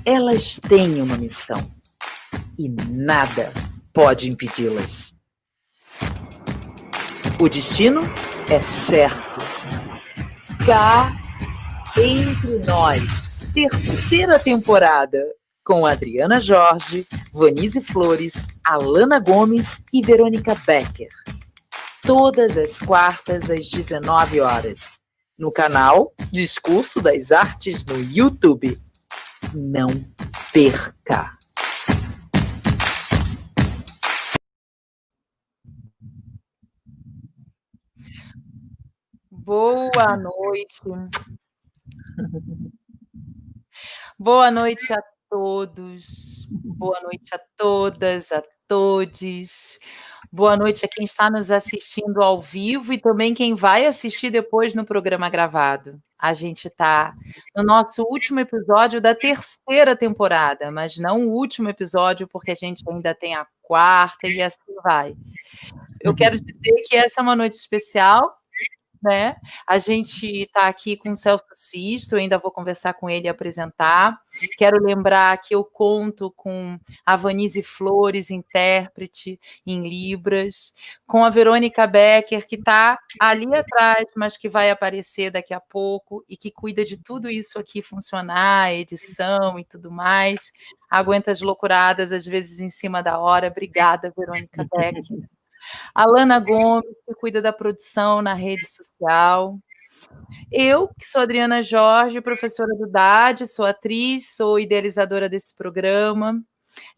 Elas têm uma missão e nada pode impedi-las. O destino é certo. Cá entre nós, terceira temporada, com Adriana Jorge, Vanise Flores, Alana Gomes e Verônica Becker. Todas as quartas às 19 horas, no canal Discurso das Artes no YouTube. Não perca! Boa noite. Boa noite a todos. Boa noite a todas, a todes. Boa noite a quem está nos assistindo ao vivo e também quem vai assistir depois no programa gravado. A gente está no nosso último episódio da terceira temporada, mas não o último episódio, porque a gente ainda tem a quarta e assim vai. Eu quero dizer que essa é uma noite especial, né? A gente está aqui com o Celso Sisto, eu ainda vou conversar com ele e apresentar. Quero lembrar que eu conto com a Vanise Flores, intérprete em Libras, com a Verônica Becker, que está ali atrás, mas que vai aparecer daqui a pouco e que cuida de tudo isso aqui funcionar, edição e tudo mais. Aguenta as loucuradas, às vezes em cima da hora. Obrigada, Verônica Becker. Alana Gomes, que cuida da produção na rede social. Eu, que sou Adriana Jorge, professora do DAD, sou atriz, sou idealizadora desse programa.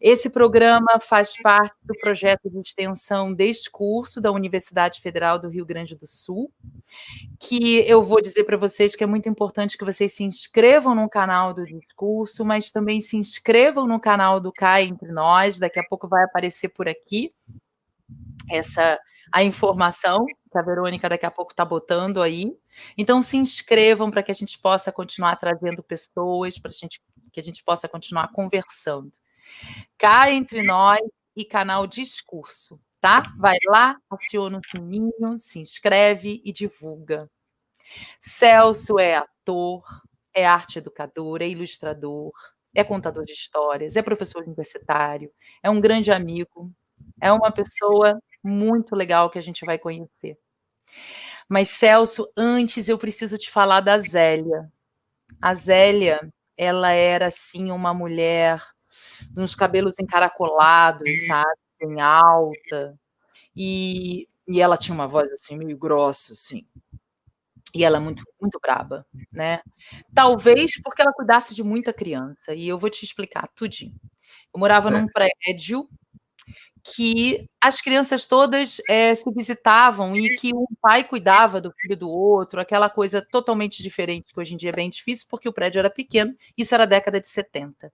Esse programa faz parte do projeto de extensão deste curso da Universidade Federal do Rio Grande do Sul, que eu vou dizer para vocês que é muito importante que vocês se inscrevam no canal do Discurso, mas também se inscrevam no canal do Cá Entre Nós, daqui a pouco vai aparecer por aqui a informação que a Verônica daqui a pouco está botando aí. Então, se inscrevam para que a gente possa continuar trazendo pessoas, que a gente possa continuar conversando. Cá Entre Nós e canal Discurso, tá? Vai lá, aciona o sininho, se inscreve e divulga. Celso é ator, é arte educador, é ilustrador, é contador de histórias, é professor universitário, é um grande amigo, é uma pessoa muito legal que a gente vai conhecer. Mas, Celso, antes eu preciso te falar da Zélia. A Zélia, ela era, assim, uma mulher de uns cabelos encaracolados, sabe? Bem alta. E ela tinha uma voz, assim, meio grossa, assim. E ela é muito, muito braba, né? Talvez porque ela cuidasse de muita criança. E eu vou te explicar tudinho. Eu morava num prédio que as crianças todas se visitavam e que um pai cuidava do filho do outro, aquela coisa totalmente diferente, que hoje em dia é bem difícil, porque o prédio era pequeno, isso era a década de 70.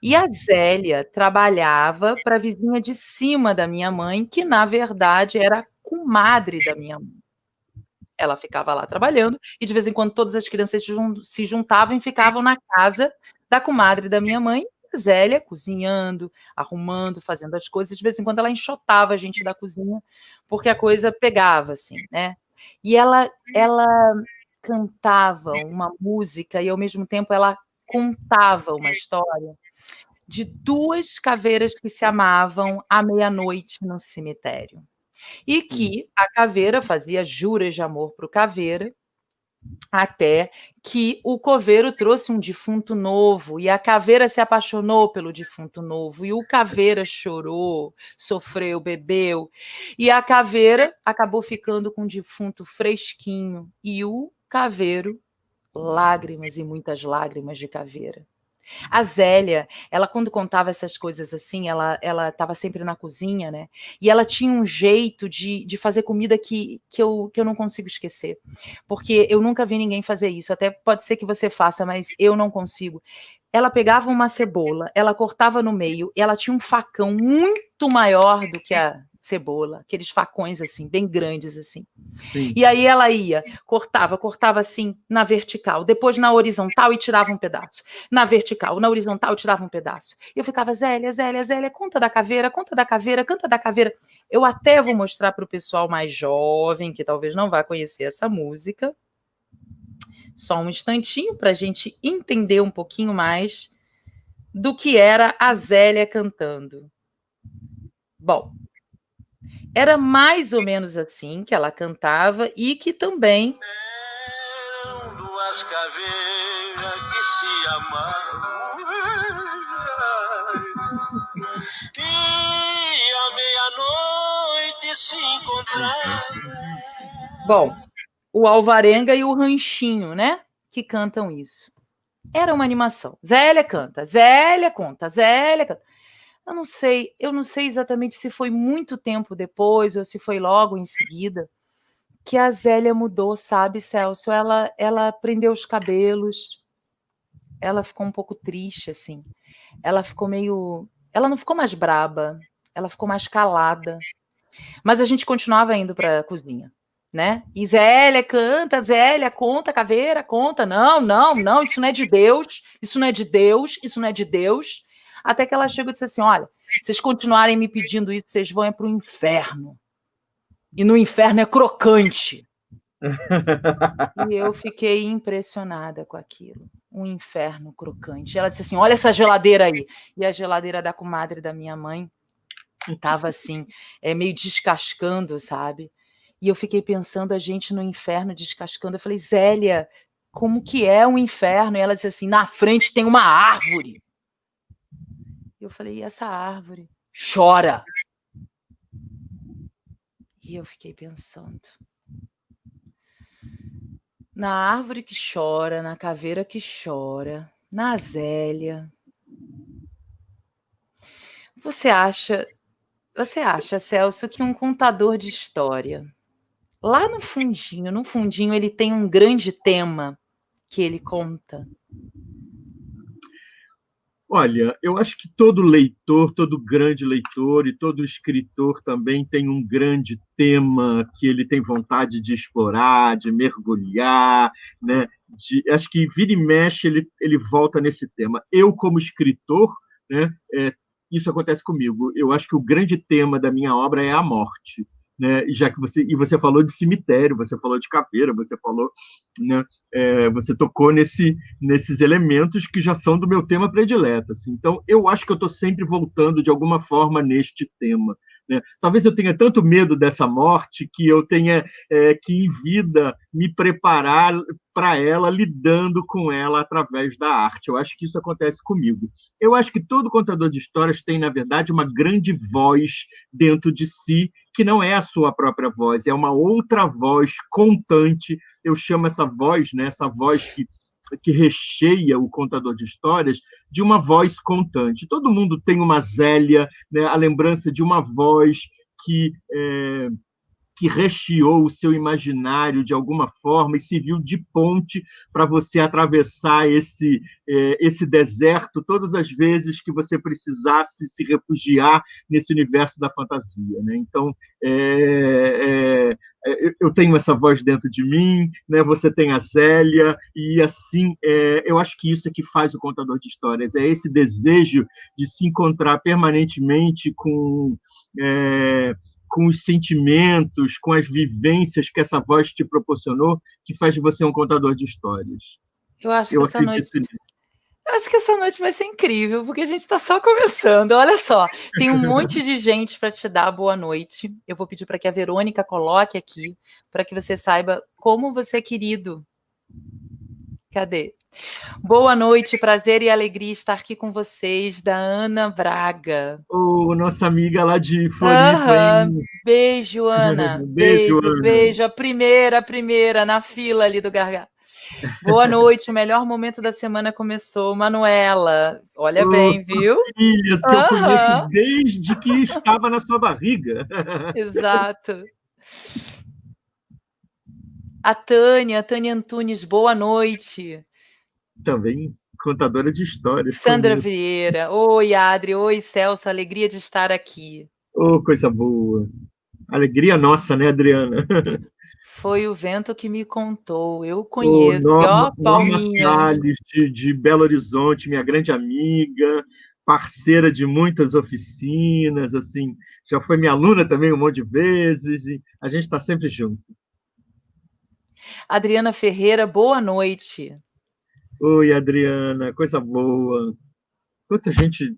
E a Zélia trabalhava para a vizinha de cima da minha mãe, que na verdade era a comadre da minha mãe. Ela ficava lá trabalhando e de vez em quando todas as crianças se juntavam e ficavam na casa da comadre da minha mãe, Zélia, cozinhando, arrumando, fazendo as coisas. De vez em quando ela enxotava a gente da cozinha, porque a coisa pegava, assim, né? E ela cantava uma música e, ao mesmo tempo, ela contava uma história de duas caveiras que se amavam à meia-noite no cemitério. E que a caveira fazia juras de amor para o caveira, até que o coveiro trouxe um defunto novo, e a caveira se apaixonou pelo defunto novo, e o caveira chorou, sofreu, bebeu, e a caveira acabou ficando com o defunto fresquinho, e o caveiro, lágrimas e muitas lágrimas de caveira. A Zélia, ela quando contava essas coisas assim, ela estava sempre na cozinha, né? E ela tinha um jeito de fazer comida que eu não consigo esquecer. Porque eu nunca vi ninguém fazer isso. Até pode ser que você faça, mas eu não consigo. Ela pegava uma cebola, ela cortava no meio, e ela tinha um facão muito maior do que a cebola, aqueles facões assim, bem grandes assim. Sim. E aí ela ia, cortava assim na vertical, depois na horizontal e tirava um pedaço. Na vertical, na horizontal e tirava um pedaço. E eu ficava, Zélia, conta da caveira, conta da caveira, canta da caveira. Eu até vou mostrar para o pessoal mais jovem, que talvez não vá conhecer essa música. Só um instantinho para a gente entender um pouquinho mais do que era a Zélia cantando. Bom, era mais ou menos assim que ela cantava e que também... Eram duas caveiras que se amavam e à meia-noite se encontravam. Bom, o Alvarenga e o Ranchinho, né? Que cantam isso. Era uma animação. Zélia canta, Zélia conta, Zélia canta. Eu não sei exatamente se foi muito tempo depois ou se foi logo em seguida que a Zélia mudou, sabe, Celso? Ela prendeu os cabelos, ela ficou um pouco triste, assim. Ela ficou meio... Ela não ficou mais braba, ela ficou mais calada. Mas a gente continuava indo para a cozinha, né? E Zélia canta, Zélia conta, caveira conta. Não, não, não, isso não é de Deus, isso não é de Deus, isso não é de Deus. Até que ela chegou e disse assim: olha, se vocês continuarem me pedindo isso, vocês vão para o inferno. E no inferno é crocante. E eu fiquei impressionada com aquilo. Um inferno crocante. Ela disse assim: olha essa geladeira aí. E a geladeira da comadre da minha mãe estava assim, meio descascando, sabe? E eu fiquei pensando, a gente no inferno descascando. Eu falei: Zélia, como que é um inferno? E ela disse assim: na frente tem uma árvore. Eu falei: e essa árvore? Chora. E eu fiquei pensando. Na árvore que chora, na caveira que chora, na Zélia. Você acha, Celso, que um contador de história, lá no fundinho, ele tem um grande tema que ele conta? Olha, eu acho que todo leitor, todo grande leitor e todo escritor também tem um grande tema que ele tem vontade de explorar, de mergulhar, né? Acho que vira e mexe ele volta nesse tema. Eu, como escritor, né, isso acontece comigo. Eu acho que o grande tema da minha obra é a morte. Né? Já que você falou de cemitério, você falou de caveira, você falou, né, você tocou nesses elementos que já são do meu tema predileto. Assim. Então, eu acho que eu estou sempre voltando de alguma forma neste tema. Né? Talvez eu tenha tanto medo dessa morte que eu tenha que, em vida, me preparar para ela, lidando com ela através da arte. Eu acho que isso acontece comigo. Eu acho que todo contador de histórias tem, na verdade, uma grande voz dentro de si, que não é a sua própria voz, é uma outra voz contante. Eu chamo essa voz, né, essa voz que recheia o contador de histórias, de uma voz contante. Todo mundo tem uma Zélia, né, a lembrança de uma voz que recheou o seu imaginário de alguma forma e serviu de ponte para você atravessar esse deserto todas as vezes que você precisasse se refugiar nesse universo da fantasia. Né? Então, eu tenho essa voz dentro de mim, né? Você tem a Zélia, e assim, eu acho que isso é que faz o contador de histórias, é esse desejo de se encontrar permanentemente com os sentimentos, com as vivências que essa voz te proporcionou, que faz de você um contador de histórias. Eu acho que Eu essa noite... acredito nisso. Eu acho que essa noite vai ser incrível, porque a gente está só começando. Olha só, tem um monte de gente para te dar boa noite. Eu vou pedir para que a Verônica coloque aqui, para que você saiba como você é querido. Cadê? Boa noite, prazer e alegria estar aqui com vocês, da Ana Braga. Nossa amiga lá de Floripa, hein? Beijo, Ana. Beijo, Ana. Beijo. A primeira, na fila ali do Gargalo. Boa noite, o melhor momento da semana começou. Manuela, olha bem, viu? Filha, que eu conheço desde que estava na sua barriga. Exato. A Tânia Antunes, boa noite. Também contadora de histórias. Sandra Vieira, oi Adri, oi Celso, alegria de estar aqui. Coisa boa. Alegria nossa, né, Adriana? Foi o vento que me contou, eu conheço. Norma Palminhas. Salles, de Belo Horizonte, minha grande amiga, parceira de muitas oficinas, assim, já foi minha aluna também um monte de vezes, e a gente está sempre junto. Adriana Ferreira, boa noite. Oi, Adriana, coisa boa. Quanta gente.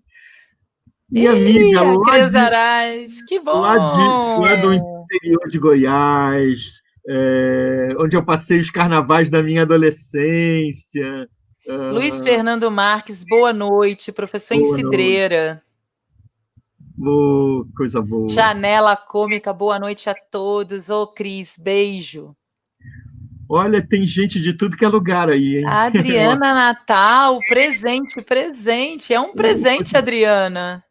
Minha amiga, a Cris Arais, que bom! lá do interior de Goiás, onde eu passei os carnavais da minha adolescência. Luiz Fernando Marques, boa noite, professor em Boa noite. Cidreira. Coisa boa. Janela Cômica, boa noite a todos. Ô, Cris, beijo. Olha, tem gente de tudo que é lugar aí, hein? Adriana Natal, presente. É um presente, Adriana.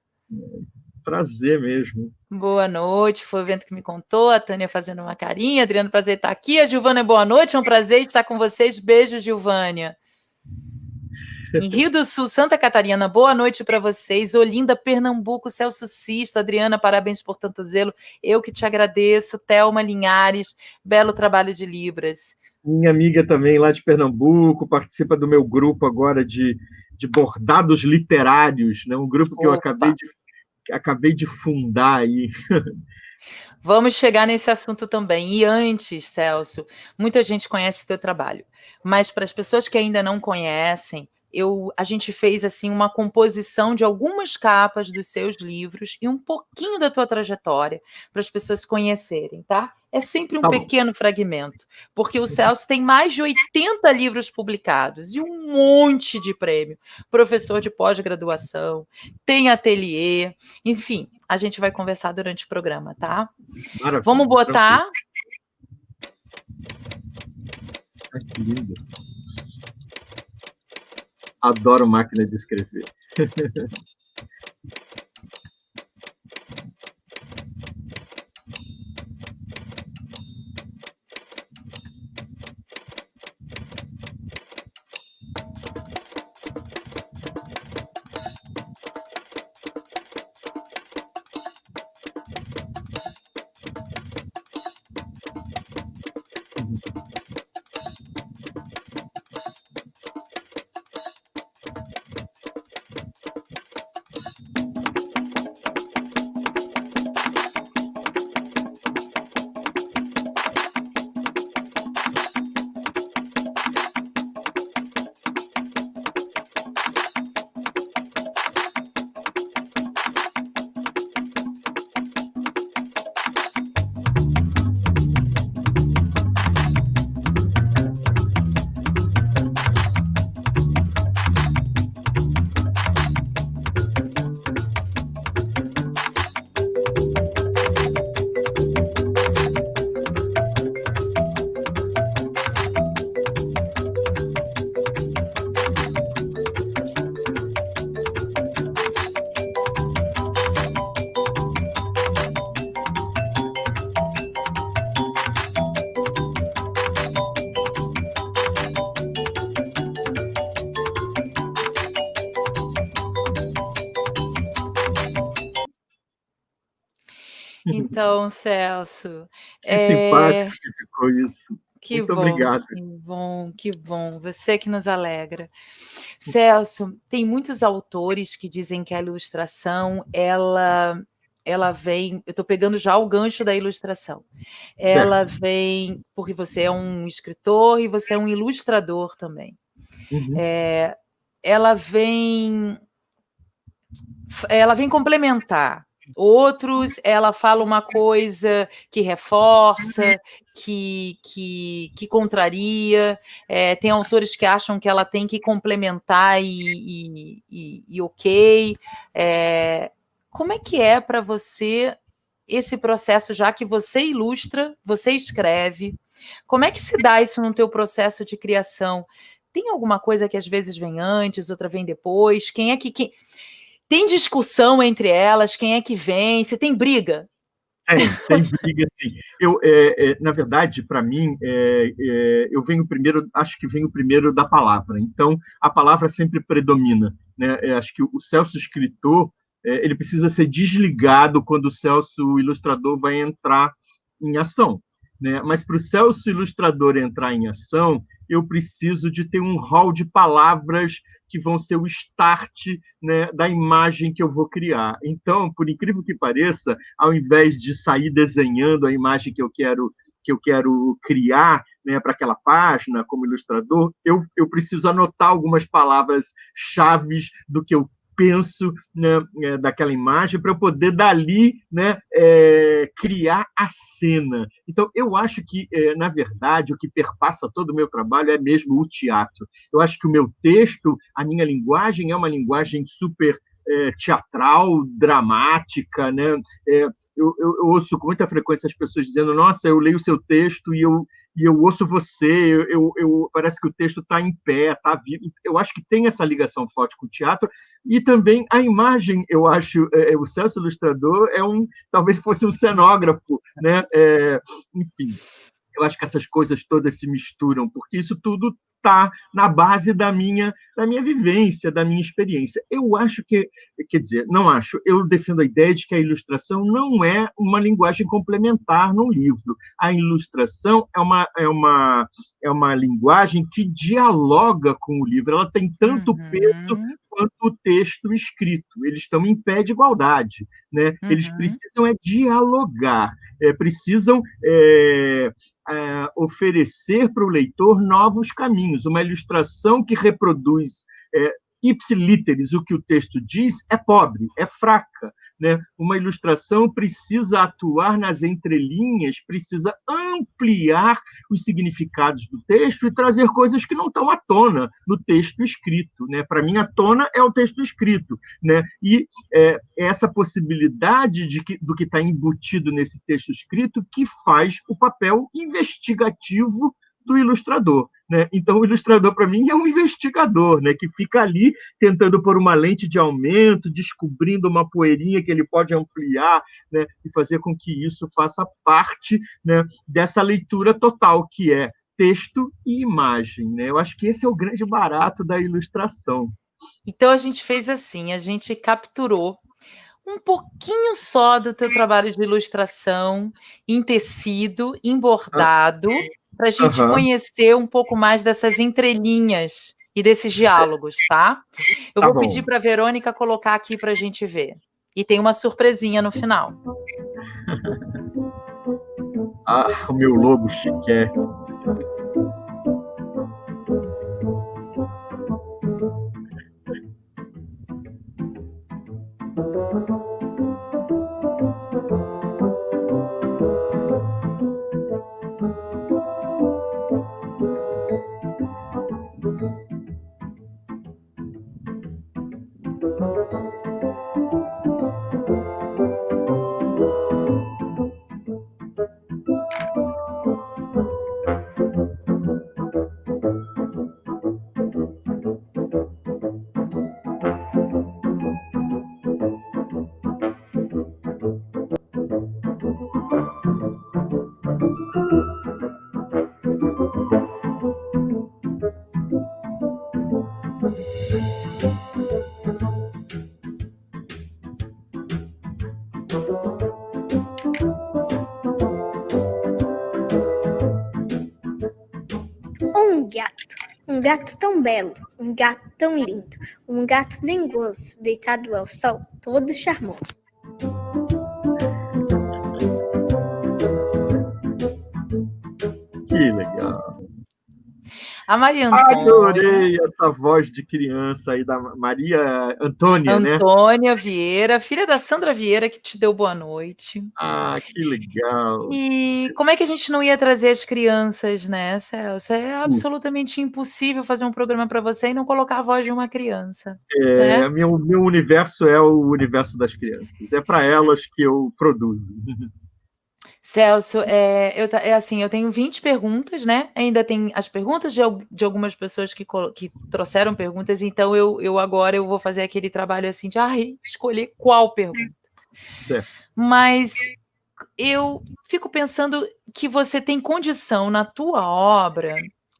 Prazer mesmo. Boa noite, foi o evento que me contou, a Tânia fazendo uma carinha. Adriano, prazer estar aqui. A Gilvânia, boa noite, é um prazer estar com vocês. Beijo, Gilvânia. Em Rio do Sul, Santa Catarina, boa noite para vocês. Olinda, Pernambuco, Celso Sisto, Adriana, parabéns por tanto zelo. Eu que te agradeço. Thelma Linhares, belo trabalho de Libras. Minha amiga também lá de Pernambuco, participa do meu grupo agora de bordados literários, né? Um grupo que eu acabei de fundar aí. Vamos chegar nesse assunto também. E antes, Celso, muita gente conhece teu trabalho, mas para as pessoas que ainda não conhecem, a gente fez assim uma composição de algumas capas dos seus livros e um pouquinho da tua trajetória para as pessoas conhecerem, tá? É sempre um pequeno fragmento, porque o Celso tem mais de 80 livros publicados e um monte de prêmio. Professor de pós-graduação, tem ateliê, enfim, a gente vai conversar durante o programa, tá? Maravilha, vamos botar... Ai, que lindo. Adoro máquina de escrever. Então, Celso... Que simpático que ficou isso. Muito obrigado. Que bom. Você que nos alegra. Celso, tem muitos autores que dizem que a ilustração, ela vem... Eu estou pegando já o gancho da ilustração. Ela vem... Porque você é um escritor e você é um ilustrador também. Uhum. Ela vem complementar. Outros, ela fala uma coisa que reforça, que contraria. Tem autores que acham que ela tem que complementar e ok. Como é que é para você esse processo, já que você ilustra, você escreve? Como é que se dá isso no teu processo de criação? Tem alguma coisa que às vezes vem antes, outra vem depois? Quem é que... Tem discussão entre elas? Quem é que vence? Tem briga? Tem briga, sim. Na verdade, para mim, eu venho primeiro, acho que venho primeiro da palavra. Então, a palavra sempre predomina, né? Acho que o Celso escritor, ele precisa ser desligado quando o Celso ilustrador vai entrar em ação, né? Mas para o Celso ilustrador entrar em ação, eu preciso de ter um hall de palavras que vão ser o start, né, da imagem que eu vou criar. Então, por incrível que pareça, ao invés de sair desenhando a imagem que eu quero criar, né, para aquela página como ilustrador, eu preciso anotar algumas palavras chaves do que eu penso, né, daquela imagem para eu poder dali, né, criar a cena. Então, eu acho que, na verdade, o que perpassa todo o meu trabalho é mesmo o teatro. Eu acho que o meu texto, a minha linguagem é uma linguagem super teatral, dramática, né? Eu ouço com muita frequência as pessoas dizendo: nossa, eu leio o seu texto e eu ouço você, parece que o texto está em pé, está vivo. Eu acho que tem essa ligação forte com o teatro, e também a imagem, eu acho, o Celso ilustrador talvez fosse um cenógrafo, né? Enfim, eu acho que essas coisas todas se misturam, porque isso tudo está na base da minha vivência, da minha experiência. Eu acho que, quer dizer, não acho, eu defendo a ideia de que a ilustração não é uma linguagem complementar no livro. A ilustração é uma linguagem que dialoga com o livro, ela tem tanto peso quanto o texto escrito. Eles estão em pé de igualdade, né? Eles precisam dialogar, precisam oferecer para o leitor novos caminhos. Uma ilustração que reproduz ipsilíteres o que o texto diz é pobre, é fraca, né? Uma ilustração precisa atuar nas entrelinhas, precisa ampliar os significados do texto e trazer coisas que não estão à tona no texto escrito, né? Para mim, à tona é o texto escrito, né? E essa possibilidade do que está embutido nesse texto escrito que faz o papel investigativo do ilustrador, né? Então, o ilustrador, para mim, é um investigador, né? Que fica ali tentando pôr uma lente de aumento, descobrindo uma poeirinha que ele pode ampliar, né? E fazer com que isso faça parte, né, dessa leitura total, que é texto e imagem, né? Eu acho que esse é o grande barato da ilustração. Então, a gente fez assim, a gente capturou um pouquinho só do teu trabalho de ilustração em tecido, em bordado, para a gente conhecer um pouco mais dessas entrelinhas e desses diálogos, tá? Eu vou pedir para a Verônica colocar aqui para a gente ver. E tem uma surpresinha no final. O meu lobo chiqué. Um gato tão belo, um gato tão lindo, um gato dengoso, deitado ao sol, todo charmoso. Que legal. A Maria Antônia. Adorei essa voz de criança aí da Maria Antônia, né? Antônia Vieira, filha da Sandra Vieira, que te deu boa noite. Que legal. E como é que a gente não ia trazer as crianças, né, Celso? É absolutamente impossível fazer um programa para você e não colocar a voz de uma criança. Né? Meu universo é o universo das crianças. É para elas que eu produzo. Celso, eu tenho 20 perguntas, né? Ainda tem as perguntas de algumas pessoas que trouxeram perguntas, então agora eu vou fazer aquele trabalho assim de escolher qual pergunta. Certo. Mas eu fico pensando que você tem condição na tua obra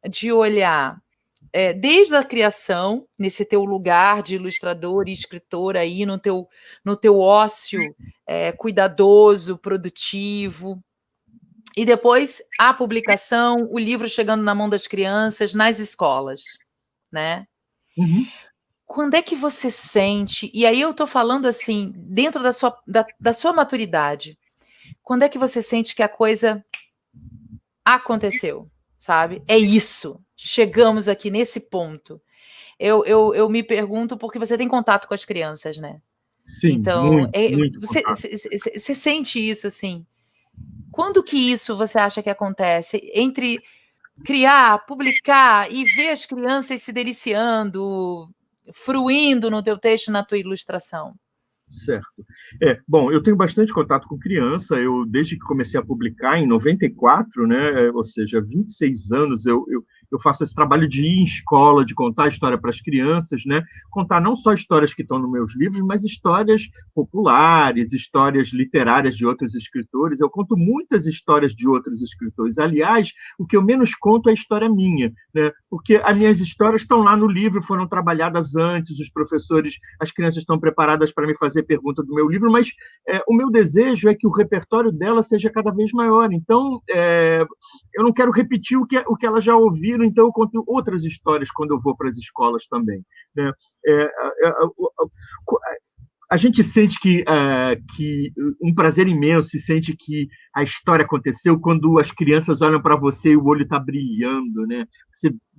de olhar desde a criação, nesse teu lugar de ilustrador e escritor aí, no teu ócio cuidadoso, produtivo, e depois a publicação, o livro chegando na mão das crianças, nas escolas, né? Uhum. Quando é que você sente, e aí eu estou falando assim, dentro da sua maturidade, quando é que você sente que a coisa aconteceu, sabe? É isso, chegamos aqui nesse ponto. Eu me pergunto, porque você tem contato com as crianças, né? Sim, Então, muito, muito contato. você sente isso, assim? Quando que isso você acha que acontece? Entre criar, publicar e ver as crianças se deliciando, fruindo no teu texto, na tua ilustração? Certo. Bom, eu tenho bastante contato com criança, desde que comecei a publicar em 94, né, ou seja, 26 anos, eu faço esse trabalho de ir em escola, de contar a história para as crianças, né, contar não só histórias que estão nos meus livros, mas histórias populares, histórias literárias de outros escritores. Eu conto muitas histórias de outros escritores. Aliás, o que eu menos conto é a história minha, né, porque as minhas histórias estão lá no livro, foram trabalhadas antes, os professores, as crianças estão preparadas para me fazer pergunta do meu livro, mas o meu desejo é que o repertório dela seja cada vez maior. Então, eu não quero repetir o que elas já ouviram, então eu conto outras histórias quando eu vou para as escolas também, né? A gente sente que um prazer imenso, se sente que a história aconteceu quando as crianças olham para você e o olho está brilhando, né?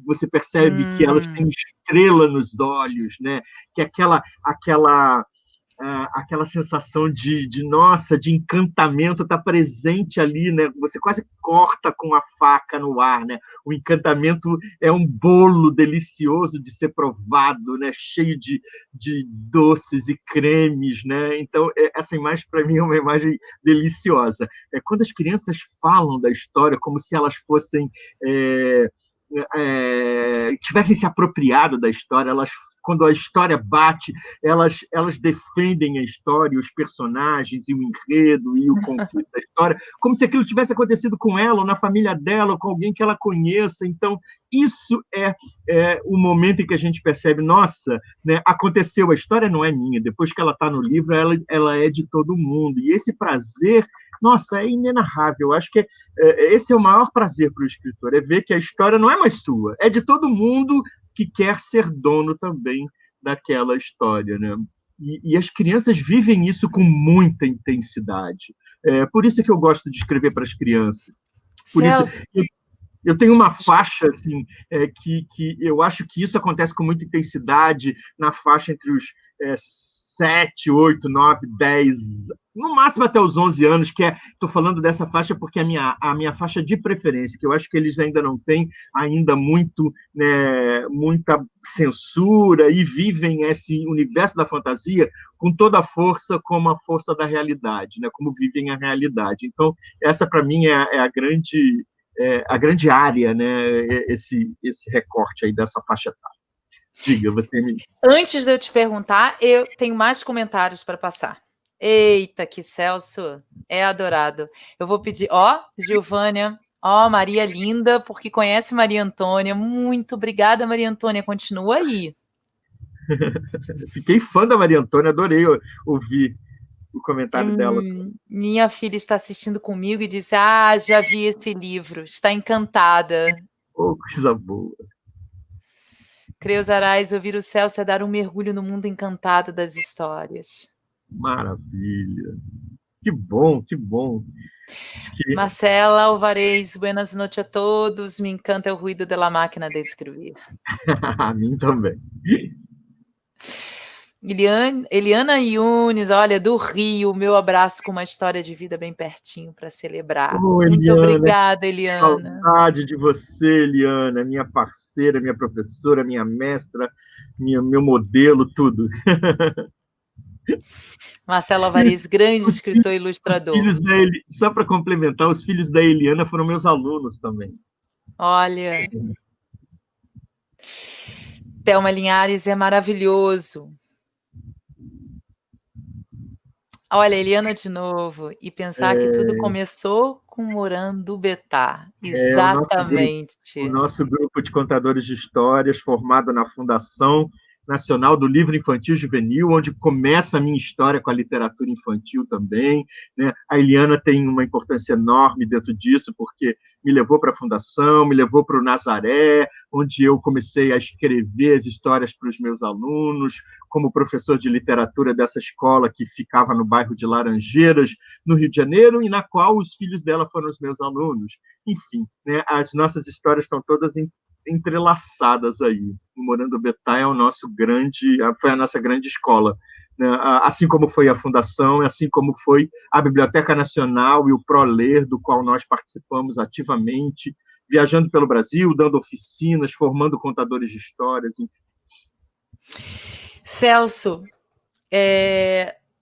Você percebe que elas têm estrela nos olhos, né? Que aquela sensação nossa, de encantamento está presente ali, né? Você quase corta com a faca no ar, né? O encantamento é um bolo delicioso de ser provado, né? Cheio de doces e cremes, né? Então, essa imagem, para mim, é uma imagem deliciosa. Quando as crianças falam da história como se elas fossem... tivessem se apropriado da história, quando a história bate, elas defendem a história, os personagens, e o enredo, e o conflito da história, como se aquilo tivesse acontecido com ela, ou na família dela, ou com alguém que ela conheça. Então, isso é o momento em que a gente percebe, nossa, né, aconteceu, a história não é minha, depois que ela está no livro, ela é de todo mundo. E esse prazer, nossa, é inenarrável. Eu acho que esse é o maior prazer para o escritor, é ver que a história não é mais sua, é de todo mundo que quer ser dono também daquela história, né? E as crianças vivem isso com muita intensidade. Por isso que eu gosto de escrever para as crianças. Por Celso. isso, eu tenho uma faixa assim, que eu acho que isso acontece com muita intensidade na faixa entre os 7, 8, 9, 10, no máximo até os 11 anos, que estou falando dessa faixa porque é a minha faixa de preferência, que eu acho que eles ainda não têm ainda muita censura e vivem esse universo da fantasia com toda a força, como a força da realidade, né? Como vivem a realidade. Então, essa, para mim, é a grande área, né? Esse recorte aí dessa faixa etária. Diga, você me... Antes de eu te perguntar, eu tenho mais comentários para passar. Eita, que Celso é adorado. Eu vou pedir, Giovânia, Maria linda, porque conhece Maria Antônia. Muito obrigada, Maria Antônia. Continua aí. Fiquei fã da Maria Antônia, adorei ouvir o comentário dela. Minha filha está assistindo comigo e disse: já vi esse livro, está encantada. Oh, coisa boa. Creus Arais, ouvir o Celso é dar um mergulho no mundo encantado das histórias. Maravilha. Que bom, que bom. Marcela Alvarez, buenas noites a todos. Me encanta o ruído da máquina de escrever. A mim também. Eliana Yunes, olha, do Rio, meu abraço com uma história de vida bem pertinho para celebrar. Muito obrigada, Eliana. Saudade de você, Eliana, minha parceira, minha professora, minha mestra, meu modelo, tudo. Marcelo Alvarez, grande escritor e ilustrador. Só para complementar, os filhos da Eliana foram meus alunos também. Olha. Thelma Linhares é maravilhoso. Olha, Eliana de novo. E pensar que tudo começou com Morando Betá. Exatamente. O nosso grupo de contadores de histórias, formado na Fundação Nacional do Livro Infantil Juvenil, onde começa a minha história com a literatura infantil também, né? A Eliana tem uma importância enorme dentro disso, porque me levou para a Fundação, me levou para o Nazaré, onde eu comecei a escrever as histórias para os meus alunos, como professor de literatura dessa escola que ficava no bairro de Laranjeiras, no Rio de Janeiro, e na qual os filhos dela foram os meus alunos. Enfim, né? As nossas histórias estão todas entrelaçadas aí. O Morando Betá é foi a nossa grande escola, né? Assim como foi a Fundação, assim como foi a Biblioteca Nacional e o ProLer, do qual nós participamos ativamente, viajando pelo Brasil, dando oficinas, formando contadores de histórias, enfim. Celso,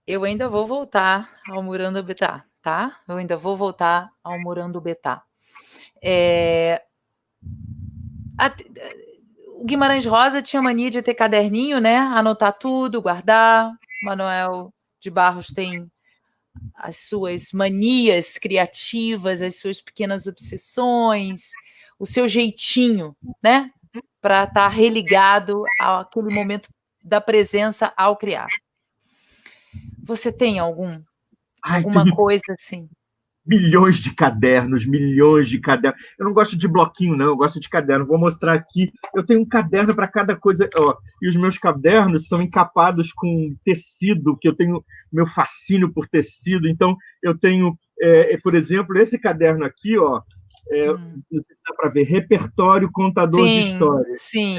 eu ainda vou voltar ao Morando Betá, tá? Eu ainda vou voltar ao Morando Betá. O Guimarães Rosa tinha mania de ter caderninho, né? Anotar tudo, guardar. Manuel de Barros tem as suas manias criativas, as suas pequenas obsessões, o seu jeitinho, né? Para estar religado àquele momento da presença ao criar. Você tem alguma coisa assim? Milhões de cadernos. Eu não gosto de bloquinho, não, eu gosto de caderno. Vou mostrar aqui. Eu tenho um caderno para cada coisa. E os meus cadernos são encapados com tecido, que eu tenho meu fascínio por tecido. Então, eu tenho, por exemplo, esse caderno aqui, não sei se dá para ver, Repertório Contador de Histórias. Sim.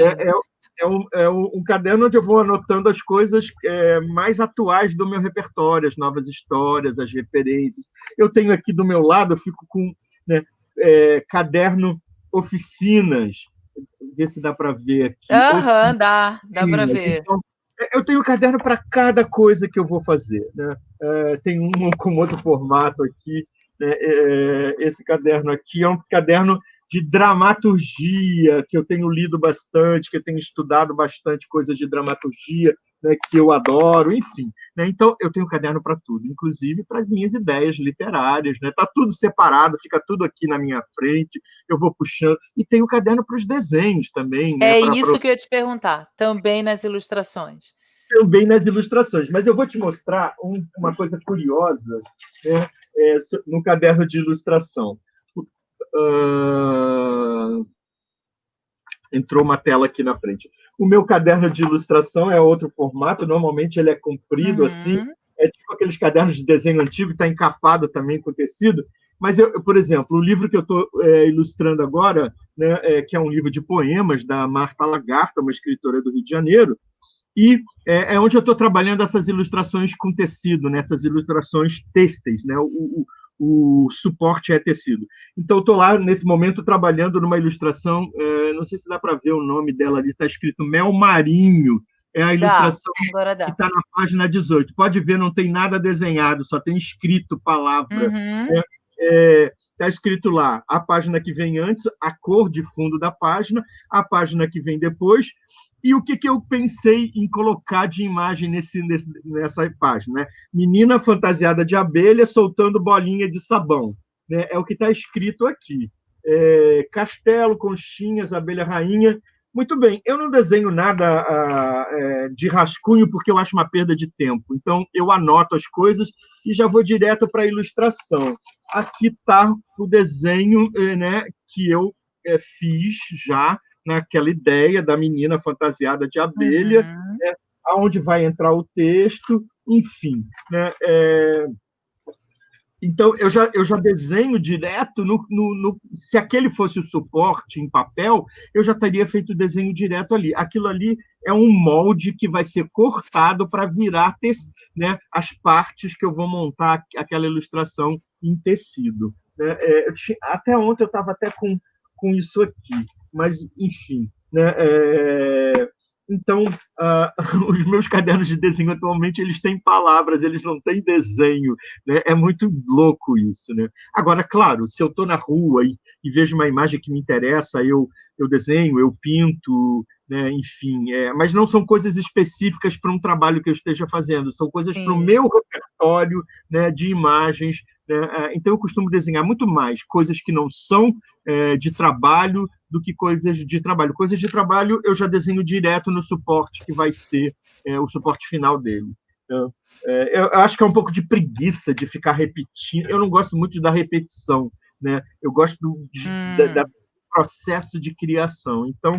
É um caderno onde eu vou anotando as coisas mais atuais do meu repertório, as novas histórias, as referências. Eu tenho aqui do meu lado, eu fico com, né, caderno Oficinas. Ver se dá para ver aqui. Dá para ver. Então, eu tenho caderno para cada coisa que eu vou fazer, né? Tem um com outro formato aqui. Esse caderno aqui é um caderno de dramaturgia, que eu tenho lido bastante, que eu tenho estudado bastante coisas de dramaturgia, né, que eu adoro, enfim. Né? Então, eu tenho caderno para tudo, inclusive para as minhas ideias literárias. Né? Tá tudo separado, fica tudo aqui na minha frente, eu vou puxando. E tenho caderno para os desenhos também. Né? Isso que eu ia te perguntar, também nas ilustrações. Também nas ilustrações. Mas eu vou te mostrar uma coisa curiosa, né, no caderno de ilustração. Entrou uma tela aqui na frente. O meu caderno de ilustração é outro formato, normalmente ele é comprido, assim, é tipo aqueles cadernos de desenho antigo, está encapado também com tecido, mas, por exemplo, o livro que eu estou ilustrando agora, né, que é um livro de poemas da Marta Lagarta, uma escritora do Rio de Janeiro, e é onde eu estou trabalhando essas ilustrações com tecido, né, essas ilustrações têxteis, né, o suporte é tecido. Então, estou lá, nesse momento, trabalhando numa ilustração, não sei se dá para ver o nome dela ali, está escrito Mel Marinho, é a ilustração que está na página 18. Pode ver, não tem nada desenhado, só tem escrito palavra. Está escrito lá, a página que vem antes, a cor de fundo da página, a página que vem depois, e o que eu pensei em colocar de imagem nessa página? Né? Menina fantasiada de abelha soltando bolinha de sabão. Né? É o que está escrito aqui. Castelo, conchinhas, abelha rainha. Muito bem, eu não desenho nada de rascunho porque eu acho uma perda de tempo. Então, eu anoto as coisas e já vou direto para a ilustração. Aqui está o desenho, né, que eu fiz já, naquela ideia da menina fantasiada de abelha, né, aonde vai entrar o texto, enfim. Né, então, eu já desenho direto, se aquele fosse o suporte em papel, eu já teria feito o desenho direto ali. Aquilo ali é um molde que vai ser cortado para virar né, as partes que eu vou montar aquela ilustração em tecido. Né. Até ontem eu estava até com isso aqui, mas, enfim. Né, então, os meus cadernos de desenho atualmente eles têm palavras, eles não têm desenho. Né? É muito louco isso. Né? Agora, claro, se eu estou na rua e vejo uma imagem que me interessa, eu desenho, eu pinto, né? Enfim. Mas não são coisas específicas para um trabalho que eu esteja fazendo, são coisas para o meu repertório, né, de imagens. Né? Então, eu costumo desenhar muito mais coisas que não são de trabalho do que coisas de trabalho. Coisas de trabalho eu já desenho direto no suporte que vai ser o suporte final dele. Eu acho que é um pouco de preguiça de ficar repetindo. Eu não gosto muito da repetição. Né? Eu gosto do processo de criação. Então,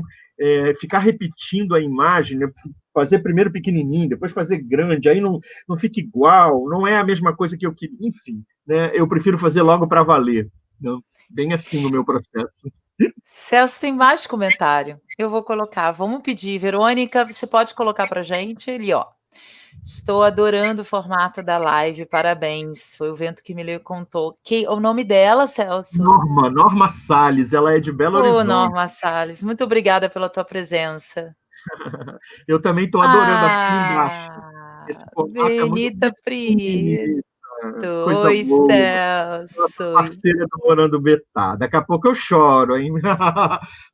ficar repetindo a imagem, né? Fazer primeiro pequenininho, depois fazer grande, aí não fica igual, não é a mesma coisa que eu queria. Enfim, né? Eu prefiro fazer logo para valer. Não? Bem assim o meu processo. Celso, tem mais comentário. Eu vou colocar. Vamos pedir. Verônica, você pode colocar para gente? Ali, ó. Estou adorando o formato da live. Parabéns. Foi o Vento que me contou. O nome dela, Celso? Norma Salles, ela é de Belo Ô, Horizonte. Norma Salles, muito obrigada pela tua presença. Eu também estou adorando assim embaixo. Esse formato é muito Benita Prieto. bonito, coisa Oi, boa. Celso. Parceira do Morando Betá. Daqui a pouco eu choro, hein?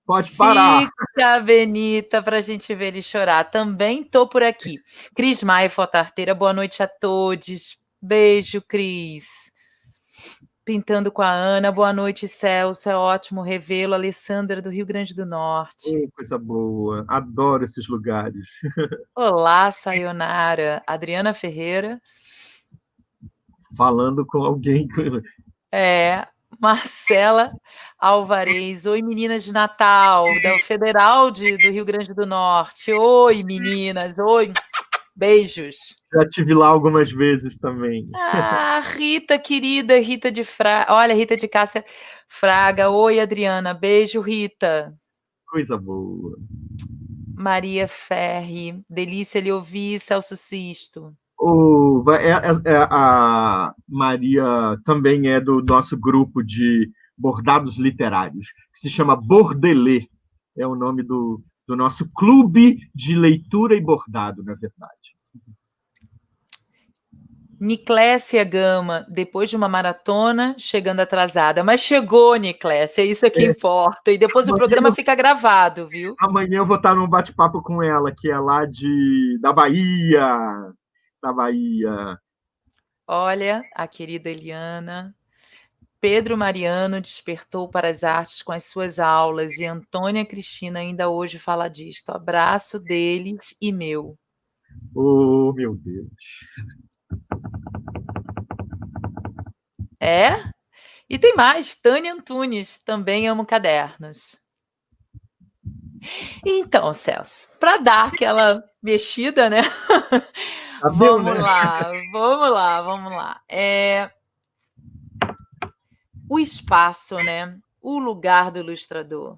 Pode parar. Fica, Benita, para a gente ver ele chorar. Também tô por aqui. Cris Maia, fotoarteira, boa noite a todos. Beijo, Cris. Pintando com a Ana, boa noite, Celso. É ótimo revê-lo. Alessandra, do Rio Grande do Norte. Coisa boa. Adoro esses lugares. Olá, Sayonara. Adriana Ferreira. Falando com alguém. Marcela Alvarez. Oi, meninas de Natal, da Federal do Rio Grande do Norte. Oi, meninas. Oi, beijos. Já tive lá algumas vezes também. Rita, querida, Rita de Fraga. Olha, Rita de Cássia Fraga. Oi, Adriana. Beijo, Rita. Coisa boa. Maria Ferri. Delícia lhe ouvir, Celso Sisto. A Maria também é do nosso grupo de bordados literários, que se chama Bordelê. É o nome do nosso clube de leitura e bordado, na verdade. Niclésia Gama, depois de uma maratona, chegando atrasada. Mas chegou, Niclésia, isso é que importa. E depois o programa fica gravado, viu? Amanhã eu vou estar num bate-papo com ela, que é lá da Bahia. Da Bahia. Olha, a querida Eliana. Pedro Mariano despertou para as artes com as suas aulas e Antônia Cristina ainda hoje fala disto. Abraço deles e meu. Oh, meu Deus. E tem mais. Tânia Antunes, também amo cadernos. Então, Celso, para dar aquela mexida, né? Vamos lá. O espaço, né? O lugar do ilustrador.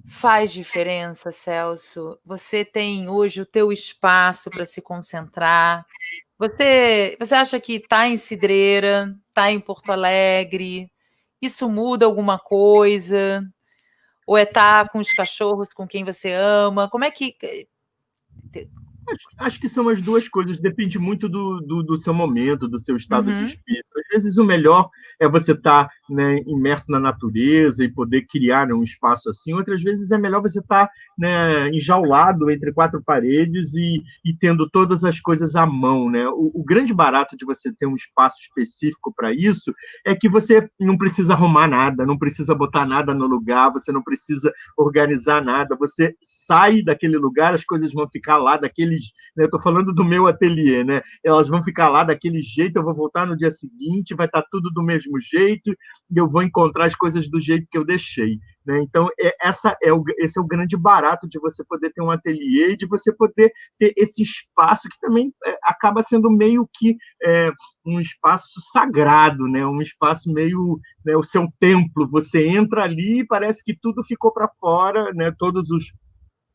Faz diferença, Celso? Você tem hoje o teu espaço para se concentrar? Você acha que está em Cidreira, está em Porto Alegre? Isso muda alguma coisa? Ou estar com os cachorros com quem você ama? Como é que... Acho que são as duas coisas, depende muito do seu momento, do seu estado de espírito. Às vezes o melhor é você estar, né, imerso na natureza e poder criar, né, um espaço assim. Outras vezes é melhor você estar, né, enjaulado entre quatro paredes e tendo todas as coisas à mão, né? O grande barato de você ter um espaço específico para isso é que você não precisa arrumar nada, não precisa botar nada no lugar, você não precisa organizar nada, você sai daquele lugar, as coisas vão ficar lá daquele. Eu estou falando do meu ateliê, né? Elas vão ficar lá daquele jeito, eu vou voltar no dia seguinte, vai estar tudo do mesmo jeito, e eu vou encontrar as coisas do jeito que eu deixei. Né? Então, esse é o grande barato de você poder ter um ateliê e de você poder ter esse espaço que também acaba sendo meio que um espaço sagrado, né? Um espaço meio, né, o seu templo. Você entra ali e parece que tudo ficou para fora, né?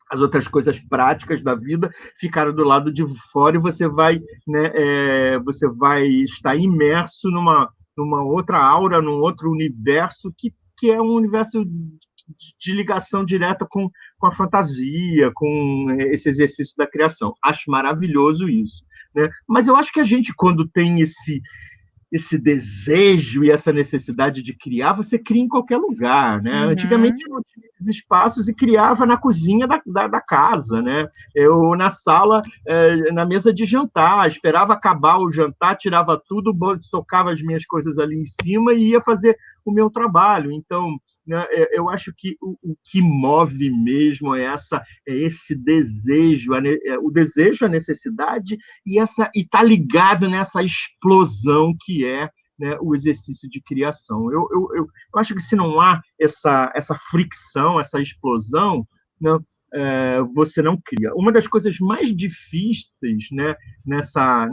As outras coisas práticas da vida ficaram do lado de fora e você vai, né, você vai estar imerso numa outra aura, num outro universo que é um universo de ligação direta com a fantasia, com esse exercício da criação. Acho maravilhoso isso. Né? Mas eu acho que a gente, quando tem esse desejo e essa necessidade de criar, você cria em qualquer lugar, né? Antigamente eu não tinha esses espaços e criava na cozinha da casa, né? Eu na sala, na mesa de jantar, esperava acabar o jantar, tirava tudo, socava as minhas coisas ali em cima e ia fazer o meu trabalho. Então, né, eu acho que o que move mesmo é esse desejo, o desejo, a necessidade e está ligado nessa explosão que é, né, o exercício de criação. Eu acho que se não há essa fricção, essa explosão, né, você não cria. Uma das coisas mais difíceis, né,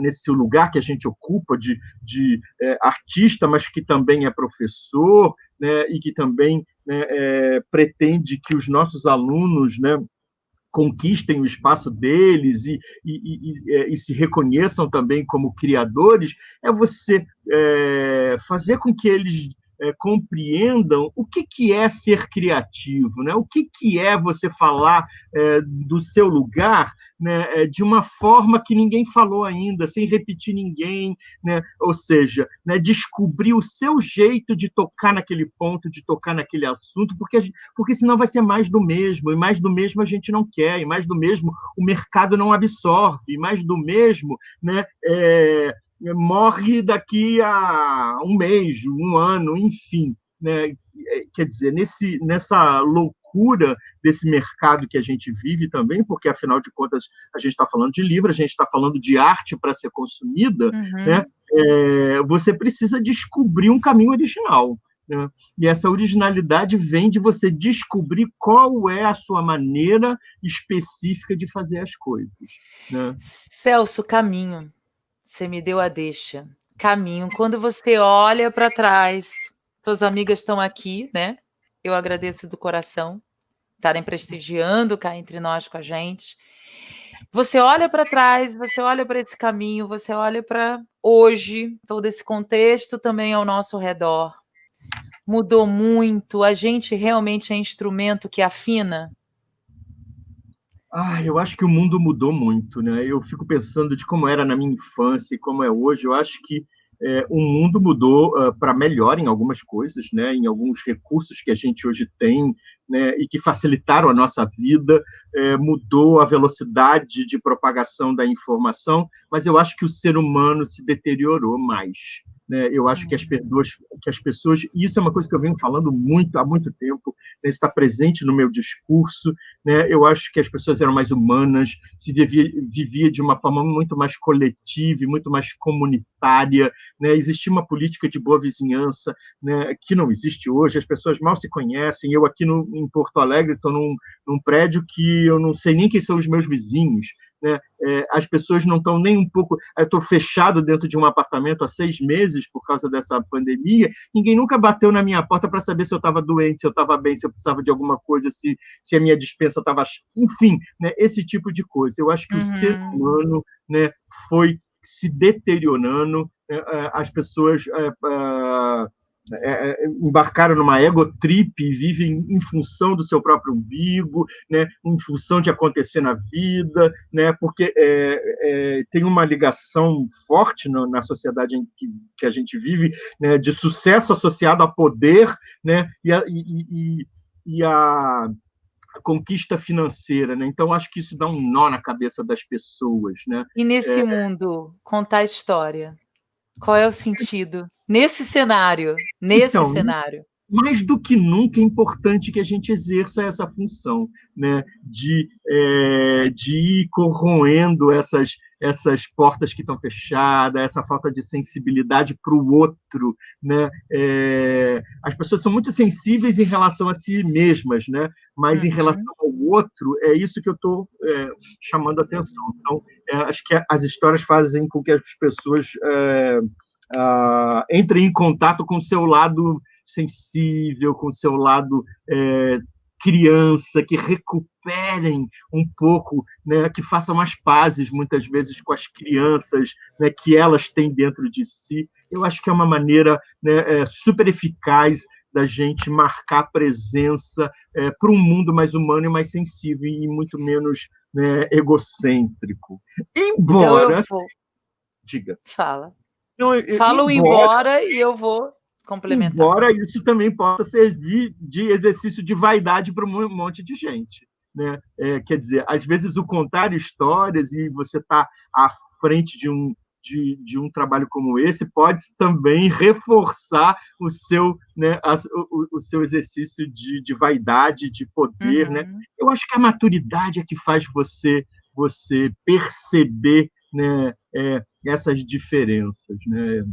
nesse lugar que a gente ocupa de artista, mas que também é professor, né, e que também né, pretende que os nossos alunos, né, conquistem o espaço deles e se reconheçam também como criadores, é você fazer com que eles compreendam o que é ser criativo, né? O que é você falar do seu lugar, né, de uma forma que ninguém falou ainda, sem repetir ninguém, né? Ou seja, né, descobrir o seu jeito de tocar naquele ponto, de tocar naquele assunto, porque senão vai ser mais do mesmo, e mais do mesmo a gente não quer, e mais do mesmo o mercado não absorve, e mais do mesmo, né, morre daqui a um mês, um ano, enfim, né? Quer dizer, nessa loucura desse mercado que a gente vive também, porque, afinal de contas, a gente está falando de livro, a gente está falando de arte para ser consumida, né? Você precisa descobrir um caminho original, né? E essa originalidade vem de você descobrir qual é a sua maneira específica de fazer as coisas, né? Celso, caminho. Você me deu a deixa. Caminho. Quando você olha para trás, suas amigas estão aqui, né? Eu agradeço do coração estarem prestigiando cá entre nós com a gente. Você olha para trás, você olha para esse caminho, você olha para hoje, todo esse contexto também ao nosso redor. Mudou muito, a gente realmente é instrumento que afina. Eu acho que o mundo mudou muito, né? Eu fico pensando de como era na minha infância e como é hoje. Eu acho que o mundo mudou para melhor em algumas coisas, né? Em alguns recursos que a gente hoje tem, né? E que facilitaram a nossa vida. Mudou a velocidade de propagação da informação, mas eu acho que o ser humano se deteriorou mais, né? Eu acho que as pessoas, e isso é uma coisa que eu venho falando há muito tempo, né? Está presente no meu discurso, né? Eu acho que as pessoas eram mais humanas, se vivia de uma forma muito mais coletiva e muito mais comunitária, né? Existia uma política de boa vizinhança, né, que não existe hoje, as pessoas mal se conhecem. Eu aqui em Porto Alegre estou num prédio que eu não sei nem quem são os meus vizinhos, né? As pessoas não estão nem um pouco... Eu estou fechado dentro de um apartamento há 6 meses por causa dessa pandemia, ninguém nunca bateu na minha porta para saber se eu estava doente, se eu estava bem, se eu precisava de alguma coisa, se a minha despensa estava... Enfim, né, esse tipo de coisa. Eu acho que o ser humano, né, foi se deteriorando, né? As pessoas embarcaram numa egotrip e vivem em função do seu próprio umbigo, né, em função de acontecer na vida, né, porque tem uma ligação forte na sociedade em que a gente vive, né, de sucesso associado a poder, né, e a conquista financeira, né? Então acho que isso dá um nó na cabeça das pessoas, né? E nesse mundo, contar a história. Qual é o sentido? Nesse cenário. Então, mais do que nunca é importante que a gente exerça essa função, né, de ir corroendo essas portas que estão fechadas, essa falta de sensibilidade para o outro, né? As pessoas são muito sensíveis em relação a si mesmas, né? Mas em relação ao outro, é isso que eu estou chamando a atenção. Então, acho que as histórias fazem com que as pessoas entrem em contato com o seu lado sensível, com o seu lado criança, que recuperem um pouco, né, que façam as pazes, muitas vezes, com as crianças, né, que elas têm dentro de si. Eu acho que é uma maneira, né, super eficaz da gente marcar presença para um mundo mais humano e mais sensível e muito menos, né, egocêntrico. Embora... Então Diga. Fala. Não, Fala embora e eu vou complementar. Embora isso também possa servir de exercício de vaidade para um monte de gente, né? Quer dizer, às vezes o contar histórias e você estar à frente de um trabalho como esse pode também reforçar o seu, né, o seu exercício de vaidade, de poder, né? Eu acho que a maturidade é que faz você perceber, né, essas diferenças, né?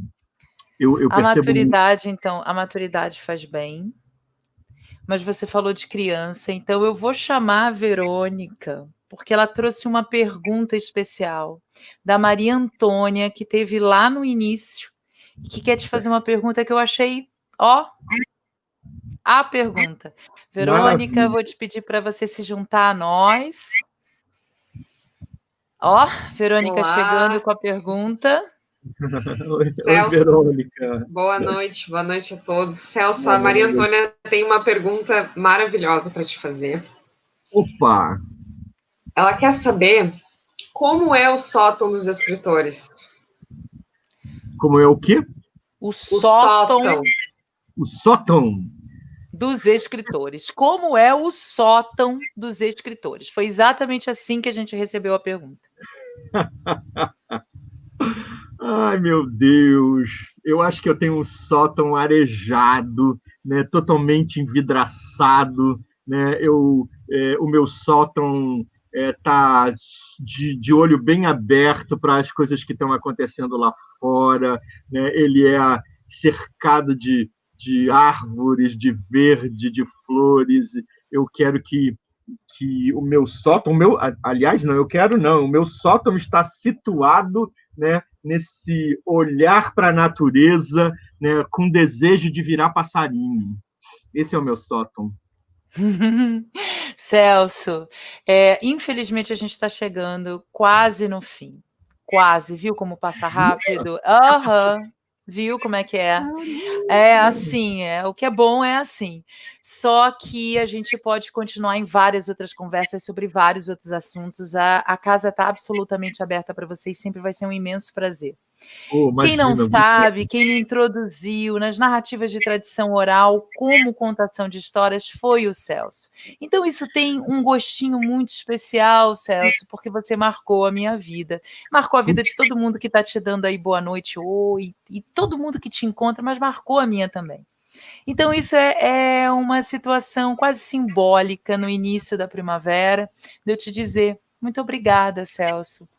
Eu percebo... maturidade, então, a maturidade faz bem, mas você falou de criança, então eu vou chamar a Verônica, porque ela trouxe uma pergunta especial da Maria Antônia, que teve lá no início, e que quer te fazer uma pergunta que eu achei, a pergunta. Verônica, Maravilha. vou te pedir para você se juntar a nós. Ó, Verônica Olá. chegando com a pergunta. Oi, Celso. Verônica. Boa noite a todos. Celso, Boa a Maria noite. Antônia tem uma pergunta maravilhosa para te fazer. Opa! Ela quer saber como é o sótão dos escritores. Como é o quê? O O sótão sótão. O sótão. dos escritores. Como é o sótão dos escritores? Foi exatamente assim que a gente recebeu a pergunta. Ai, meu Deus! Eu acho que eu tenho um sótão arejado, né, totalmente envidraçado, né? O meu sótão está de olho bem aberto para as coisas que estão acontecendo lá fora, né? Ele é cercado de árvores, de verde, de flores. Eu quero que o meu sótão, aliás, não, eu quero não, o meu sótão está situado, né, nesse olhar para a natureza, né, com desejo de virar passarinho. Esse é o meu sótão. Celso, infelizmente a gente está chegando quase no fim. Quase, viu como passa rápido? Aham, viu como é que é? É assim, o que é bom é assim. Só que a gente pode continuar em várias outras conversas sobre vários outros assuntos. A casa está absolutamente aberta para vocês, sempre vai ser um imenso prazer. Oh, Quem não imagina, sabe, quem me introduziu nas narrativas de tradição oral como contação de histórias foi o Celso. Então isso tem um gostinho muito especial, Celso, porque você marcou a minha vida. Marcou a vida de todo mundo que está te dando aí boa noite, oi, e todo mundo que te encontra, mas marcou a minha também. Então isso é uma situação quase simbólica no início da primavera, de eu te dizer muito obrigada, Celso.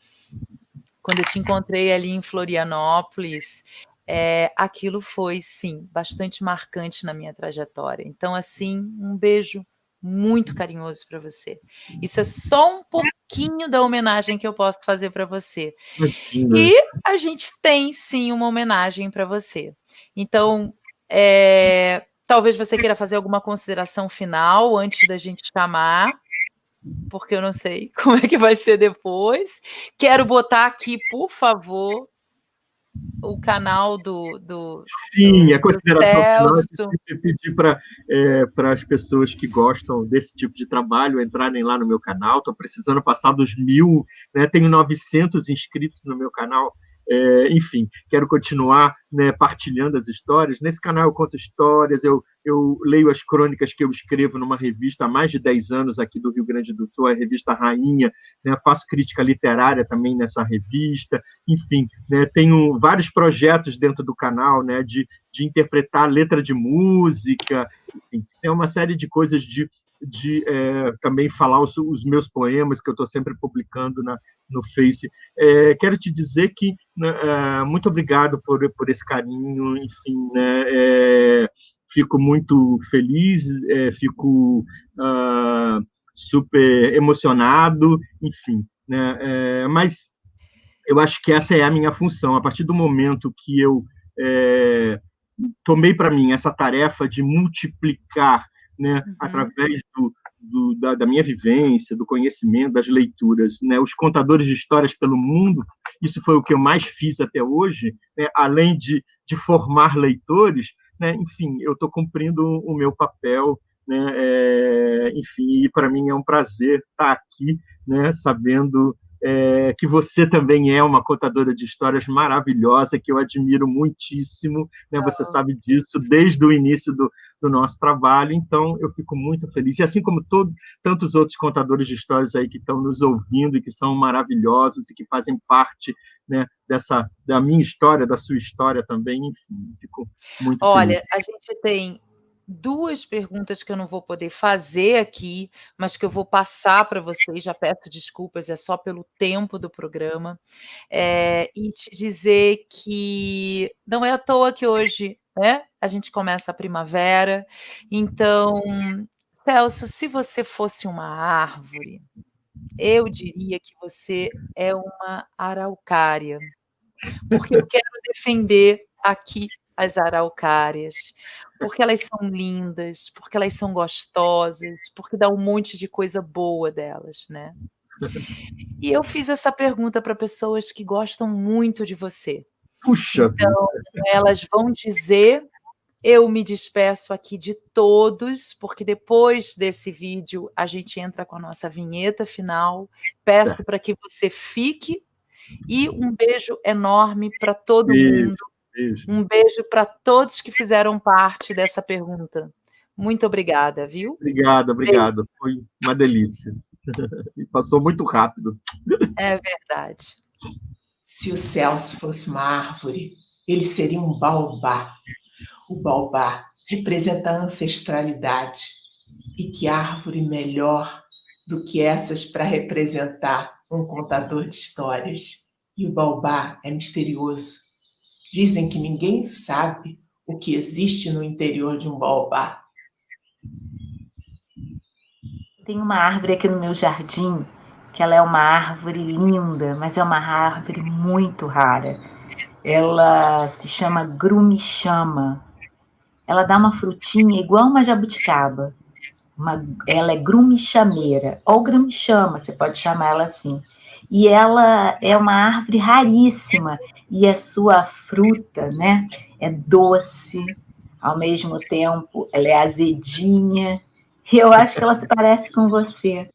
Quando eu te encontrei ali em Florianópolis, aquilo foi, sim, bastante marcante na minha trajetória. Então, assim, um beijo muito carinhoso para você. Isso é só um pouquinho da homenagem que eu posso fazer para você. imagina. E a gente tem, sim, uma homenagem para você. Então, talvez você queira fazer alguma consideração final antes da gente chamar, porque eu não sei como é que vai ser depois. Quero botar aqui, por favor, o canal Sim, a consideração final é Celso. pedir para as pessoas que gostam desse tipo de trabalho entrarem lá no meu canal. Estou precisando passar dos 1000, né? Tenho 900 inscritos no meu canal. Enfim, quero continuar, né, partilhando as histórias. Nesse canal eu conto histórias, eu leio as crônicas que eu escrevo numa revista há mais de 10 anos aqui do Rio Grande do Sul, a revista Rainha, né, faço crítica literária também nessa revista, enfim, né, tenho vários projetos dentro do canal, né, de interpretar letra de música, enfim, é uma série de coisas de também falar os meus poemas que eu estou sempre publicando no Face. Quero te dizer que muito obrigado por esse carinho, enfim, né, fico muito feliz, fico super emocionado, enfim, né, mas eu acho que essa é a minha função. A partir do momento que eu tomei para mim essa tarefa de multiplicar, né, através da minha vivência, do conhecimento, das leituras, né, os contadores de histórias pelo mundo, isso foi o que eu mais fiz até hoje, né, além de formar leitores, né, enfim, eu estou cumprindo o meu papel, né, enfim, e para mim é um prazer estar aqui, né, sabendo que você também é uma contadora de histórias maravilhosa, que eu admiro muitíssimo, né? Você sabe disso desde o início do nosso trabalho, então eu fico muito feliz. E assim como tantos outros contadores de histórias aí que estão nos ouvindo e que são maravilhosos e que fazem parte, né, da minha história, da sua história também, enfim, fico muito feliz. Olha, a gente tem 2 perguntas que eu não vou poder fazer aqui, mas que eu vou passar para vocês, já peço desculpas, é só pelo tempo do programa, e te dizer que não é à toa que hoje, né, a gente começa a primavera, então, Celso, se você fosse uma árvore, eu diria que você é uma araucária, porque eu quero defender aqui as araucárias, porque elas são lindas, porque elas são gostosas, porque dá um monte de coisa boa delas, né? E eu fiz essa pergunta para pessoas que gostam muito de você. Puxa vida. Então, elas vão dizer, eu me despeço aqui de todos, porque depois desse vídeo a gente entra com a nossa vinheta final. Peço para que você fique e um beijo enorme para todo mundo. Beijo. Um beijo para todos que fizeram parte dessa pergunta. Muito obrigada, viu? Obrigado. Foi uma delícia. E passou muito rápido. É verdade. Se o Celso fosse uma árvore, ele seria um baobá. O baobá representa a ancestralidade. E que árvore melhor do que essas para representar um contador de histórias. E o baobá é misterioso. Dizem que ninguém sabe o que existe no interior de um baobá. Tem uma árvore aqui no meu jardim, que ela é uma árvore linda, mas é uma árvore muito rara. Ela se chama grumichama. Ela dá uma frutinha igual uma jabuticaba. Ela é grumichameira, ou grumichama, você pode chamar ela assim. E ela é uma árvore raríssima, e a sua fruta, né, é doce, ao mesmo tempo ela é azedinha, e eu acho que ela se parece com você.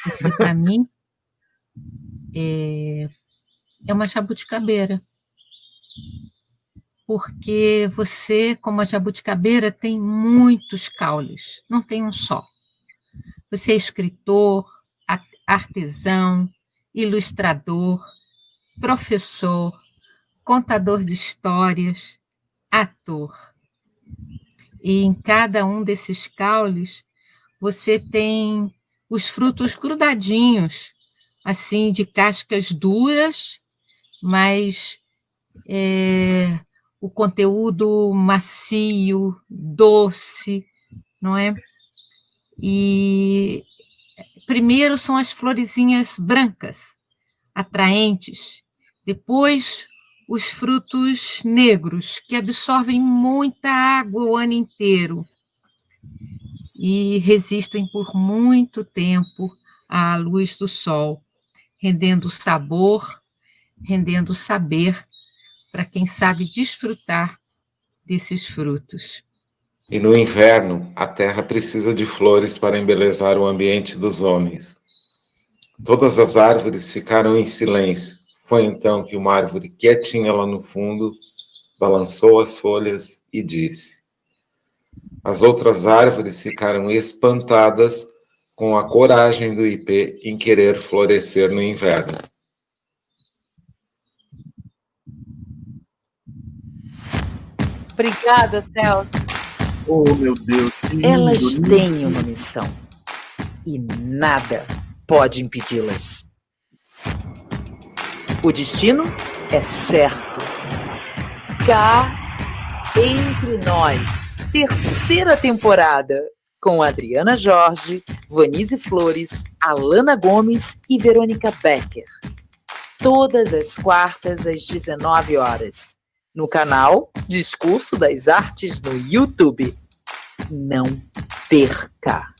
Você, para mim, é uma jabuticabeira. Porque você, como a jabuticabeira, tem muitos caules, não tem um só. Você é escritor, artesão, ilustrador, professor, contador de histórias, ator. E em cada um desses caules, você tem os frutos grudadinhos, assim, de cascas duras, mas o conteúdo macio, doce, não é? E primeiro são as florezinhas brancas, atraentes, depois os frutos negros, que absorvem muita água o ano inteiro e resistem por muito tempo à luz do sol, rendendo sabor, rendendo saber para quem sabe desfrutar desses frutos. E no inverno, a terra precisa de flores para embelezar o ambiente dos homens. Todas as árvores ficaram em silêncio. Foi então que uma árvore quietinha lá no fundo balançou as folhas e disse: as outras árvores ficaram espantadas com a coragem do ipê em querer florescer no inverno. Obrigada, Celso. Oh, meu Deus. Elas têm uma missão e nada pode impedi-las. O destino é certo. Cá entre nós, terceira temporada, com Adriana Jorge, Vanise Flores, Alana Gomes e Verônica Becker. Todas as quartas às 19 horas, no canal Discurso das Artes no YouTube. Não perca!